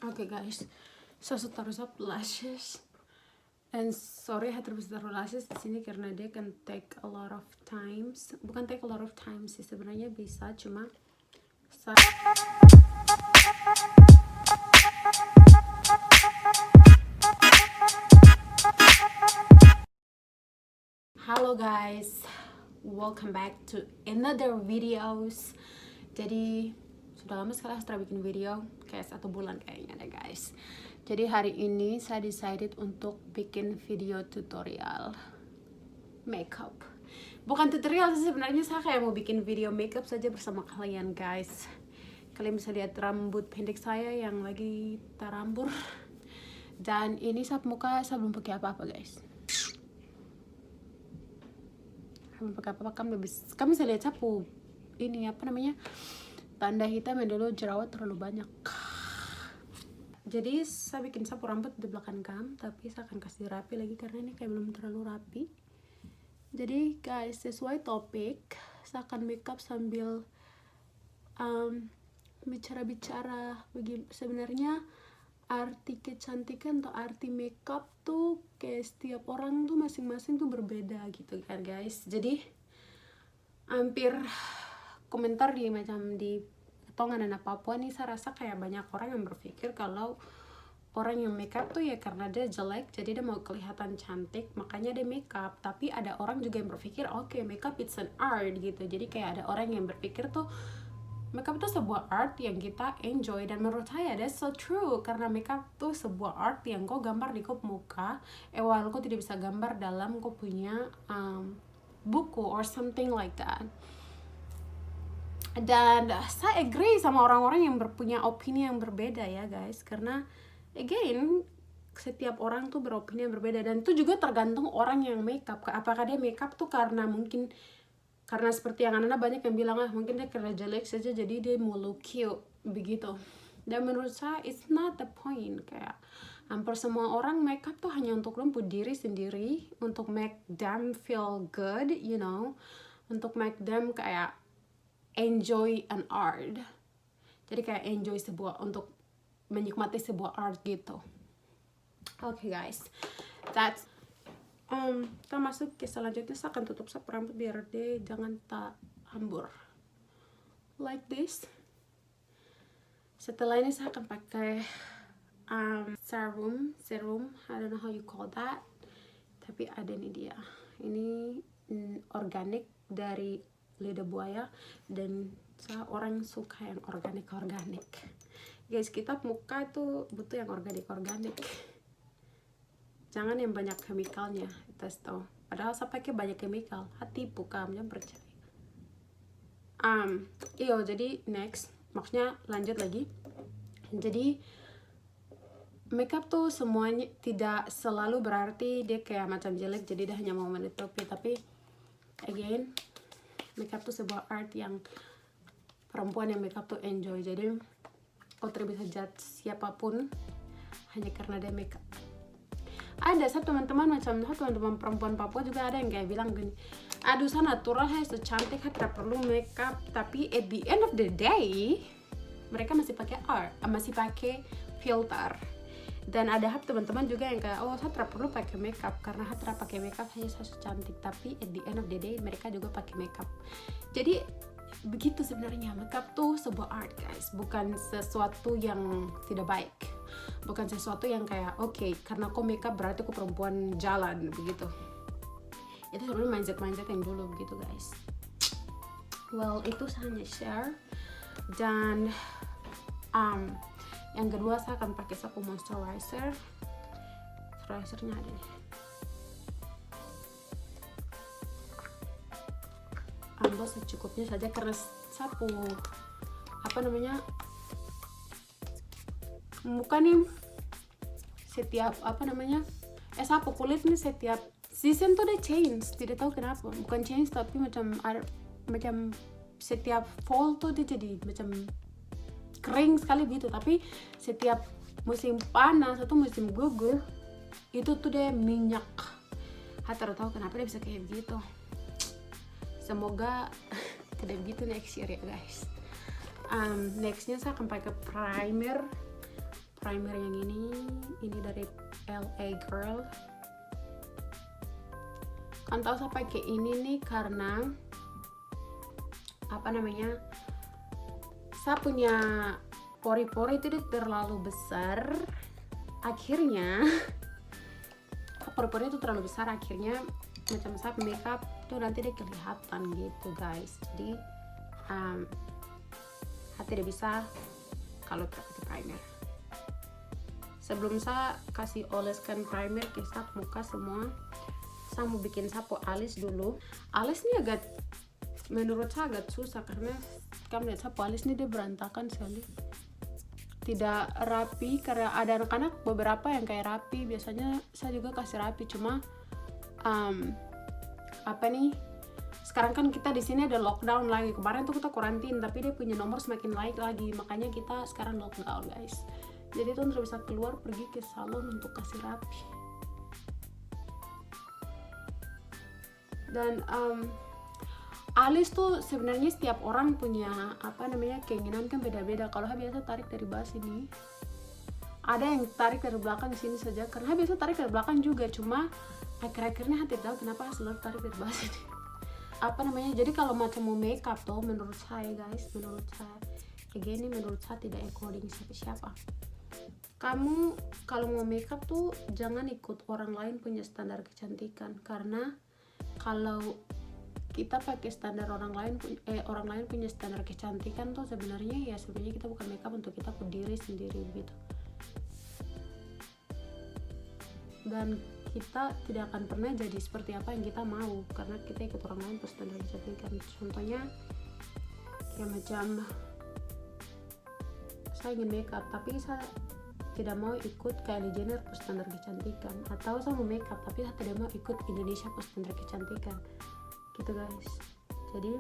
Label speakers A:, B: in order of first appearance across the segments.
A: Okay guys, so taruh up lashes. And sorry terus taruh lashes di sini karena dia can take a lot of times. Bukan take a lot of times sih, sebenarnya bisa, cuma Halo guys, welcome back to another videos. Jadi sudah lama sekali setelah bikin video, kayak 1 bulan kayaknya deh guys. Jadi hari ini saya decided untuk bikin video tutorial makeup. Bukan tutorial sih sebenarnya, saya kayak mau bikin video makeup saja bersama kalian guys. Kalian bisa lihat rambut pendek saya yang lagi terambur. Dan ini sap muka saya belum pakai apa-apa guys. Belum pakai apa-apa, kamu bisa lihat sapu ini apa namanya, tanda hitam yang dulu jerawat terlalu banyak. Jadi saya bikin sapu rambut di belakang kam, tapi saya akan kasih rapi lagi karena ini kayak belum terlalu rapi. Jadi guys, sesuai topik, saya akan makeup sambil bicara-bicara. Sebenarnya arti kecantikan atau arti makeup tuh kayak setiap orang tuh masing-masing tuh berbeda gitu kan guys. Jadi hampir komentar di Tongan dan Papua nih, saya rasa kayak banyak orang yang berpikir kalau orang yang makeup tuh ya karena dia jelek jadi dia mau kelihatan cantik makanya dia makeup. Tapi ada orang juga yang berpikir oke, makeup it's an art gitu. Jadi kayak ada orang yang berpikir tuh makeup itu sebuah art yang kita enjoy, dan menurut saya that's so true karena makeup tuh sebuah art yang kau gambar di kau muka, while kau tidak bisa gambar dalam kau punya buku or something like that. Dan saya agree sama orang-orang yang punya opini yang berbeda ya guys, karena again setiap orang tuh beropini yang berbeda, dan itu juga tergantung orang yang makeup. Apakah dia makeup tuh karena mungkin karena seperti yang anak-anak banyak yang bilang mungkin dia karena jelek saja jadi dia mau look cute begitu. Dan menurut saya it's not the point. Kayak hampir semua orang makeup tuh hanya untuk lembut diri sendiri, untuk make them feel good, you know, untuk make them kayak enjoy an art. Jadi kayak enjoy untuk menikmati sebuah art gitu. Okay guys, that's kita masuk ke selanjutnya. Saya akan tutup sapu rambut biar dia jangan tak hambur like this. Setelah ini saya akan pakai serum, I don't know how you call that, tapi ada nih dia. Ini organik dari lidah buaya, dan saya orang suka yang organik guys. Kita muka tuh butuh yang organik, jangan yang banyak chemicalnya. Tes tau, padahal saya pakai banyak chemical, hati bukan percaya. Jadi next, maksudnya lanjut lagi. Jadi makeup tuh semuanya tidak selalu berarti dia kayak macam jelek jadi dia hanya mau menutupi, tapi again makeup tuh sebuah art yang perempuan yang makeup tuh enjoy. Jadi kau tidak bisa judge siapapun hanya karena dia makeup. Ada satu teman-teman perempuan Papua juga ada yang kayak bilang gini, aduh saya natural secantik tidak perlu makeup. Tapi at the end of the day mereka masih pakai filter. Dan ada teman-teman juga yang kayak saya tidak perlu pakai makeup karena tidak pakai makeup hanya saya cantik. Tapi at the end of the day mereka juga pakai makeup. Jadi begitu sebenarnya, makeup tuh sebuah art guys, bukan sesuatu yang tidak baik, bukan sesuatu yang kayak oke, karena kok makeup berarti kok perempuan jalan begitu. Itu sebenarnya mindset yang dulu begitu guys. Well, itu saya hanya share. Dan yang kedua saya akan pakai sapu moisturizer. Moisturizernya ada nih. Ambil secukupnya saja karena sapu muka nih setiap sapu kulit nih setiap season tuh dia change, tidak tahu kenapa. Bukan change tapi macam setiap fall tuh dia jadi macam kering sekali gitu. Tapi setiap musim panas atau musim gugur itu tuh dia minyak. Tidak tahu kenapa dia bisa kayak gitu. Semoga tidak begitu next year ya guys. Nextnya saya akan pakai primer primer yang ini dari LA Girl. Kan tahu saya pakai ini nih karena apa namanya, saya punya pori-pori itu terlalu besar, akhirnya pori-pori itu terlalu besar, akhirnya macam saya makeup tuh nanti dia kelihatan gitu guys. Jadi tidak bisa kalau pakai primer. Sebelum saya kasih oleskan primer ke sapu muka semua, saya mau bikin sapu alis dulu. Alis ini agak, menurut saya agak susah karena kamu lihat sapu alis ini dia berantakan sekali, tidak rapi. Karena ada anak-anak beberapa yang kayak rapi, biasanya saya juga kasih rapi. Cuma apa nih, sekarang kan kita di sini ada lockdown lagi. Kemarin tuh kita karantin, tapi dia punya nomor semakin naik lagi, makanya kita sekarang lockdown guys. Jadi tuh nggak bisa keluar pergi ke salon untuk kasih rapi. Dan alis tuh sebenarnya setiap orang punya apa namanya keinginan kan beda-beda. Kalau biasa tarik dari bawah sini, ada yang tarik dari belakang sini saja, karena biasa tarik dari belakang juga, cuma akhir-akhirnya tidak tahu kenapa selalu tarik dari bawah sini. Apa namanya, jadi kalau macam mau makeup tuh menurut saya guys, menurut saya kayak gini, menurut saya tidak according siapa-siapa. Kamu kalau mau makeup tuh jangan ikut orang lain punya standar kecantikan, karena kalau kita pakai standar orang lain punya standar kecantikan tuh sebenarnya kita bukan makeup untuk kita diri sendiri gitu. Dan kita tidak akan pernah jadi seperti apa yang kita mau karena kita ikut orang lain per standar kecantikan. Contohnya kayak macam saya ingin makeup tapi saya tidak mau ikut Kylie Jenner per standar kecantikan, atau saya mau makeup tapi saya tidak mau ikut Indonesia per standar kecantikan gitu guys. Jadi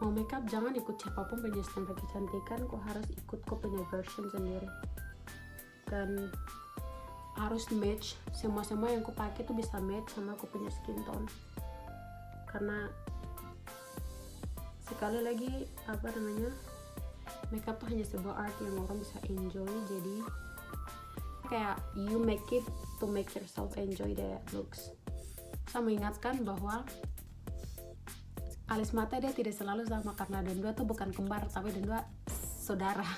A: mau makeup jangan ikut siapapun punya standar kecantikan, kok harus ikut kok punya version sendiri. Dan harus match, semua yang aku pakai tuh bisa match sama aku punya skin tone. Karena sekali lagi apa namanya, makeup tuh hanya sebuah art yang orang bisa enjoy. Jadi kayak you make it to make yourself enjoy the looks. Saya mengingatkan bahwa alis mata dia tidak selalu sama, karena dan dua tuh bukan kembar tapi dan dua saudara.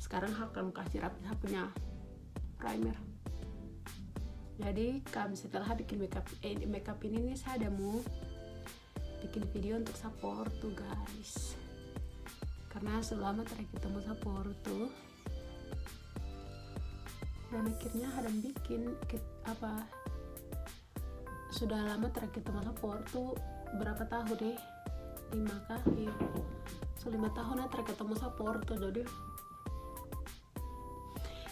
A: Sekarang akan kasih rapi punya primer. Jadi setelah bikin makeup ini nih, saya ada mau bikin video untuk support tuh guys, karena selama terakhir ketemu support tuh, dan akhirnya ada bikin sudah lama terakhir ketemu support tuh berapa tahun deh, 5 kah? Iya, 5 tahun terakhir ketemu support tuh. Jadi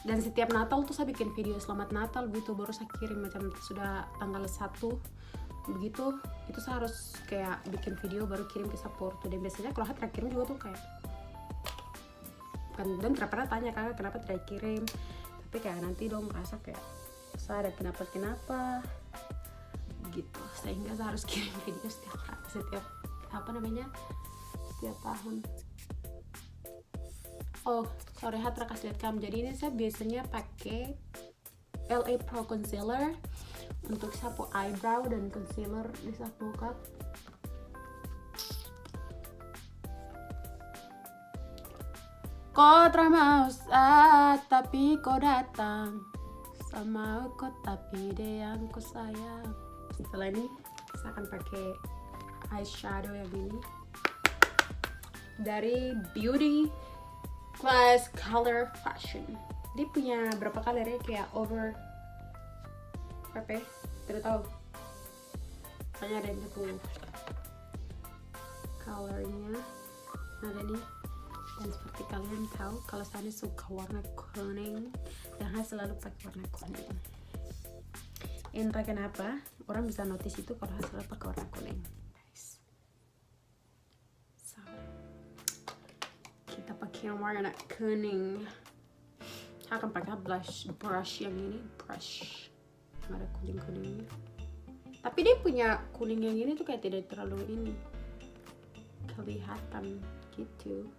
A: dan setiap Natal tuh saya bikin video selamat Natal gitu, baru saya kirim macam sudah tanggal 1 begitu, itu saya harus kayak bikin video baru kirim ke support tuh. Dan biasanya kalau terakhir kirim juga tuh kayak kan, dan pernah tanya kakak kenapa tidak kirim, tapi kayak nanti dong merasa kayak saya ada kenapa gitu, sehingga saya harus kirim video setiap tahun. Oh sorry, Hatra kasih lihat kamu. Jadi ini saya biasanya pakai LA Pro Concealer untuk sapu eyebrow dan concealer di sapu muka. Kau terima tapi kau datang sama aku, tapi dia yang ku sayang. Setelah ini saya akan pakai eyeshadow yang ini dari Beauty Plus Color Fashion. Dia punya berapa color ya, kayak over berapa ya? Tidak tahu. Kayaknya ada yang 10 colornya. Ada nih. Dan seperti kalian tahu, kalau saya suka warna kuning, dan saya selalu pakai warna kuning. Entah kenapa orang bisa notice itu kalau saya selalu pakai warna kuning. Kita pakai yang warna kuning. Saya akan pakai brush yang ini, brush yang ada kuning-kuningnya. Tapi dia punya kuning yang ini tuh kayak tidak terlalu ini kelihatan gitu.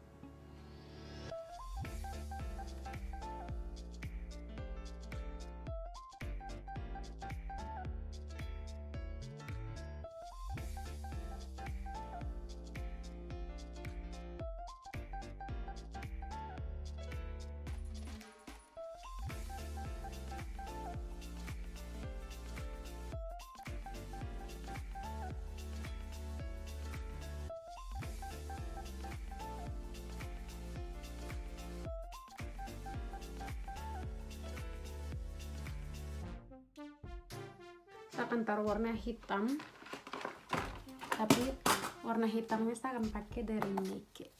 A: saya akan taruh warna hitam, tapi warna hitamnya saya akan pakai dari Naked.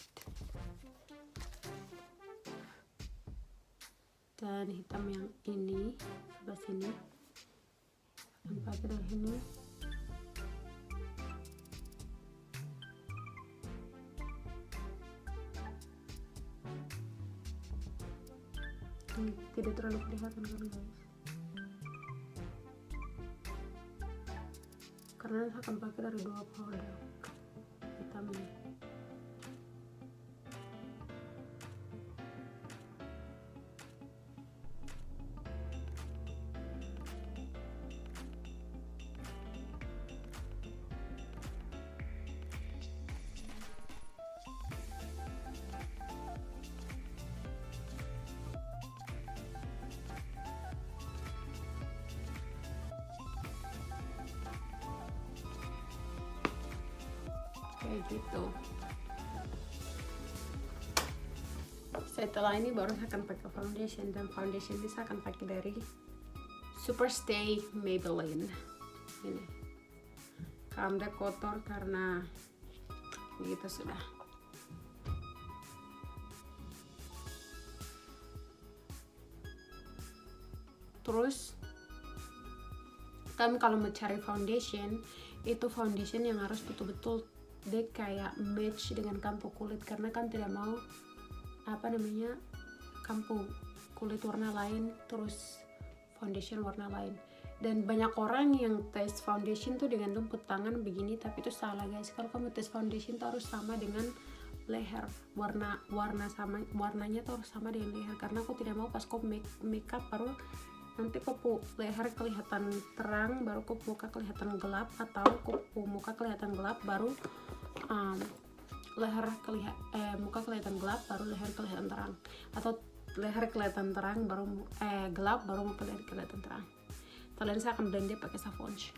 A: Dan hitam yang ini sebelah sini akan pakai dari sini. Tidak terlalu kelihatan kan guys, karena saya akan pakai dari dua powder hitam ini. Kayak gitu. Setelah ini baru saya akan pakai foundation, dan foundation ini saya akan pakai dari Superstay Maybelline ini. Kalau udah kotor karena begitu sudah. Terus kan kalau mau cari foundation, itu foundation yang harus betul-betul dia kayak match dengan kampu kulit, karena kan tidak mau kampu kulit warna lain terus foundation warna lain. Dan banyak orang yang tes foundation tuh dengan tumpuk tangan begini, tapi itu salah guys. Kalau kamu tes foundation tuh harus sama dengan leher, warnanya tuh harus sama dengan leher, karena aku tidak mau pas kau make up baru nanti kau leher kelihatan terang baru kau muka kelihatan gelap, atau kau muka kelihatan gelap baru muka kelihatan gelap baru leher kelihatan terang, atau leher kelihatan terang baru gelap baru muka leher kelihatan terang. Kalian saya akan blend dia pakai Savonge.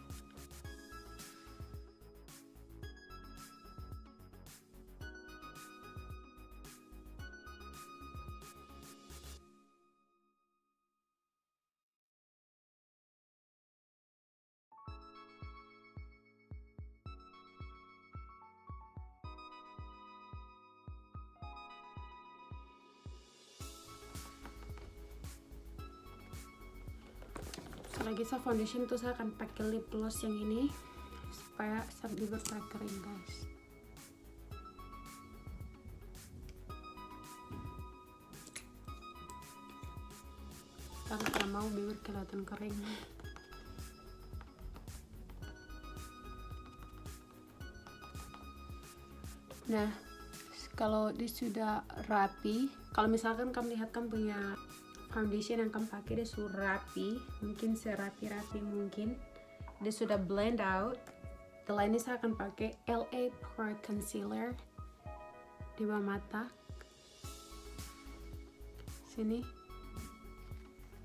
A: Lagi saya foundation tuh saya akan pakai lip gloss yang ini supaya bibir saya kering guys. Karena tidak mau bibir kelihatan kering. Nah, kalau dia sudah rapi, kalau misalkan kamu lihat kan punya foundation yang kamu pakai dia sudah rapi, mungkin serapi-rapi mungkin dia sudah blend out. Setelah ini saya akan pakai LA Pro Concealer di bawah mata sini,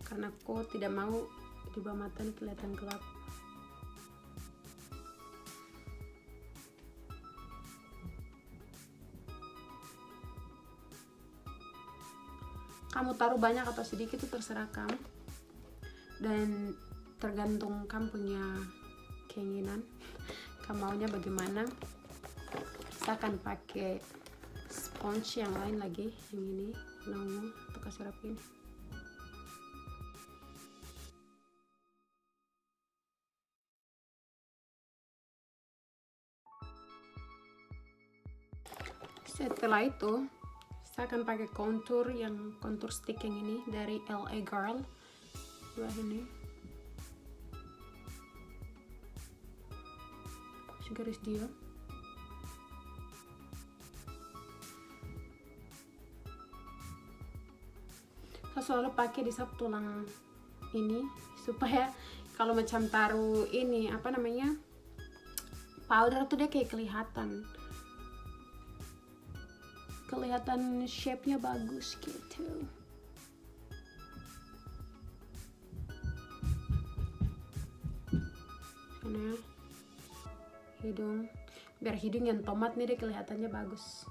A: karena aku tidak mau di bawah mata ini kelihatan gelap. Kamu taruh banyak atau sedikit itu terserah kamu, dan tergantung kamu punya keinginan, kamu maunya bagaimana. Saya akan pakai sponge yang lain lagi, yang ini nongol untuk kasih rapin. Setelah itu saya akan pakai contour stick yang ini dari LA Girl. Wah, ini garis dia. Saya selalu pakai di sab tulang ini supaya kalau macam taruh ini powder tuh dia kayak kelihatan shape-nya bagus gitu. Sana hidung, biar hidung yang tomat nih dia kelihatannya bagus.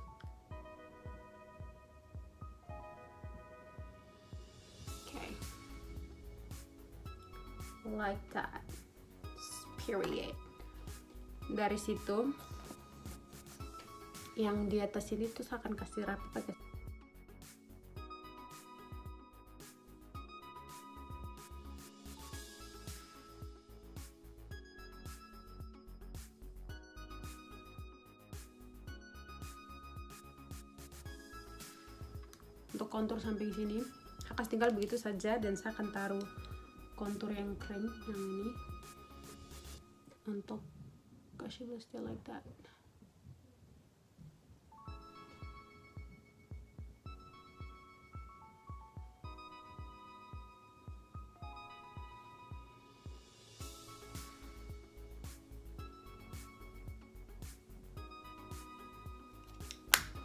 A: Okay, like that. period. Dari situ yang di atas ini tuh saya akan kasih rapi pakai untuk kontur samping sini. Saya kasih tinggal begitu saja, dan saya akan taruh kontur yang kering yang ini untuk kasih still like that.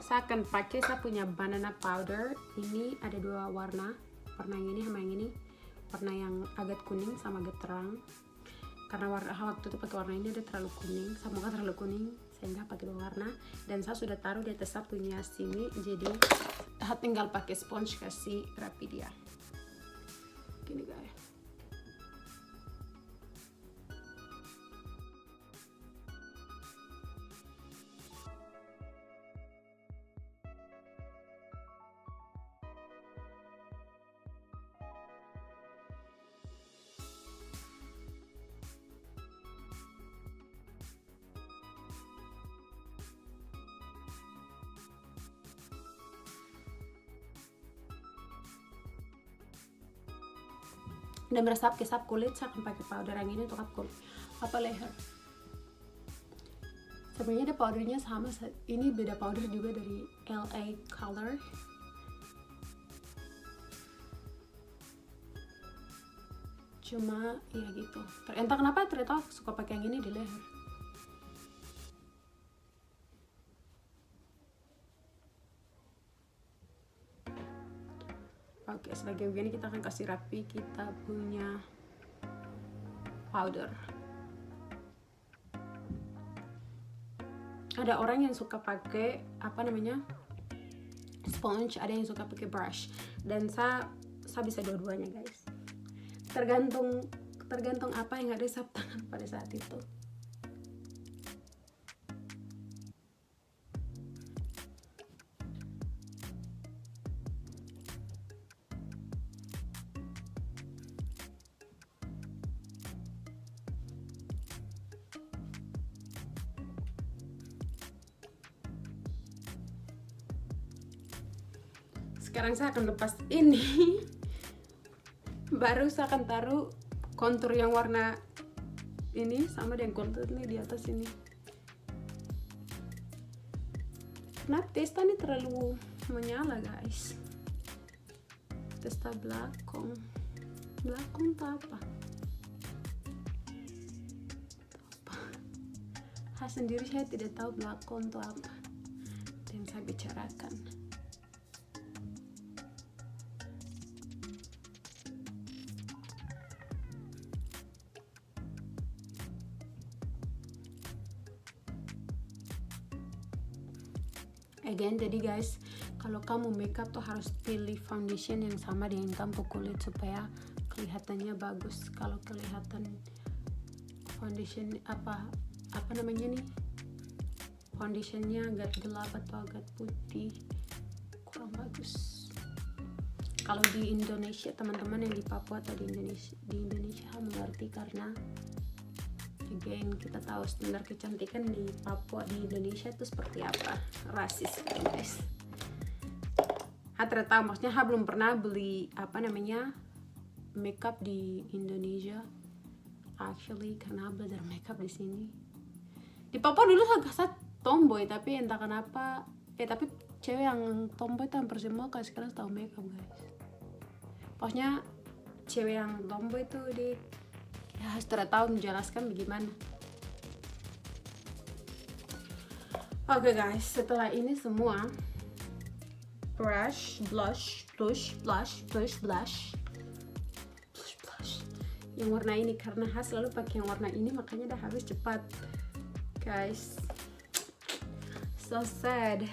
A: Saya akan pakai, saya punya banana powder. Ini ada dua warna yang ini sama yang ini. Warna yang agak kuning sama agak terang. Karena waktu itu pakai warna ini ada terlalu kuning, sama nggak terlalu kuning, sehingga pakai dua warna. Dan saya sudah taruh di atas saya punya sini, jadi saya tinggal pakai sponge kasih rapi dia. Gini guys. Dan meresap kesap kulit, saya akan pakai powder yang ini untuk apa leher. Sebenarnya ada powdernya sama, ini beda powder juga dari LA Color. Cuma ya gitu. Entah kenapa ternyata suka pakai yang ini di leher. Oke, sebagai begini kita akan kasih rapi kita punya powder. Ada orang yang suka pakai sponge, ada yang suka pakai brush, dan saya bisa dua-duanya guys. Tergantung apa yang ada sap tangan pada saat itu. Sekarang saya akan lepas ini. Baru saya akan taruh kontur yang warna ini sama dengan kontur ini di atas ini. Karena testa ini terlalu menyala guys. Testa belakang itu apa? Sendiri saya tidak tahu belakang itu apa yang saya bicarakan. Again, jadi guys, kalau kamu makeup tuh harus pilih foundation yang sama dengan kamu kulit supaya kelihatannya bagus. Kalau kelihatan foundation foundationnya agak gelap atau agak putih, kurang bagus. Kalau di Indonesia, teman-teman yang di Papua atau di Indonesia mengerti, karena again kita tahu standar kecantikan di Papua di Indonesia itu seperti apa, rasis kan guys. Ternyata maksudnya belum pernah beli makeup di Indonesia actually, karena belajar makeup di sini. Di Papua dulu agak tomboy, tapi entah kenapa tapi cewek yang tomboy itu hampir semua sekarang tahu makeup guys. Maksudnya cewek yang tomboy itu setelah tahu menjelaskan bagaimana. Oke guys, setelah ini semua brush, blush, yang warna ini, karena selalu pakai yang warna ini, makanya harus cepat guys. So sad.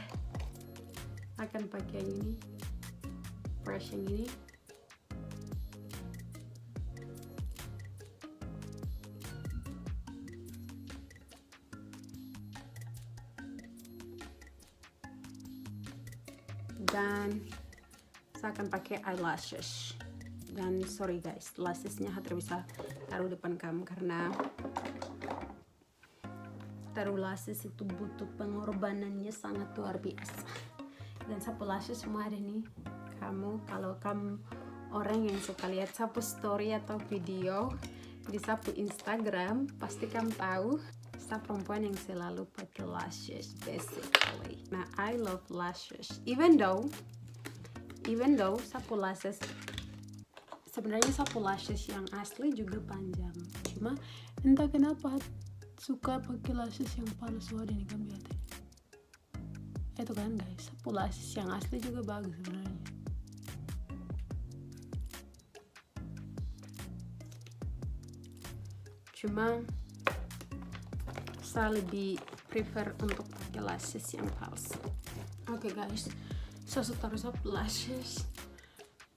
A: Akan pakai yang ini, brush yang ini. dan saya akan pakai eyelashes. Dan sorry guys, lashesnya Hatri bisa taruh depan kamu karena taruh lashes itu butuh pengorbanannya sangat luar biasa. Dan sapu lashes semua ada nih. Kalau kamu orang yang suka lihat sapu story atau video di sapu Instagram, pasti kamu tahu saya perempuan yang selalu pakai lashes basically. Nah, I love lashes. Even though sapu lashes sebenarnya sapu lashes yang asli juga panjang. Cuma entah kenapa suka pakai lashes yang palsu. Ada nih kan lihat. Itu kan guys, sapu lashes yang asli juga bagus sebenarnya. Cuma saya lebih prefer untuk pakai lashes yang palsu. Oke guys, saya taruh sapu lashes.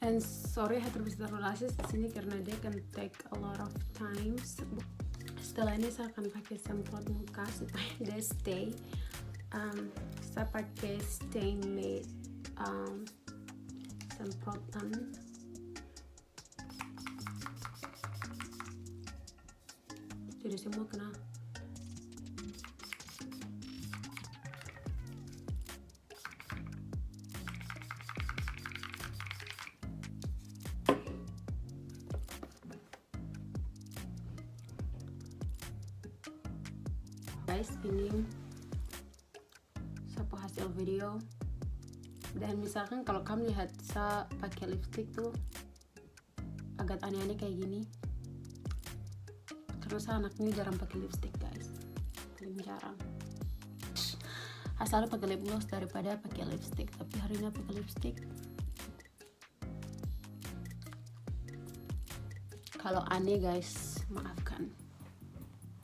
A: And sorry Hatri bisa taruh lashes di sini karena dia can take a lot of time. Setelah ini saya akan pakai semprot muka supaya dia stay. Saya pakai Stay Made semprotan. Jadi semua kena. Guys, ini sapu hasil video. Dan misalkan kalau kamu lihat saya pakai lipstick tuh agak aneh-aneh kayak gini, terus anaknya jarang pakai lipstick guys, paling jarang. Asal pakai lip gloss daripada pakai lipstick, tapi hari ini pakai lipstick. Kalau aneh guys, maafkan.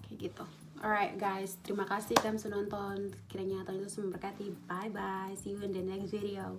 A: Kayak gitu. Alright guys, terima kasih kamu sudah nonton. Kiranya Tuhan Yesus memberkati. Bye bye. See you in the next video.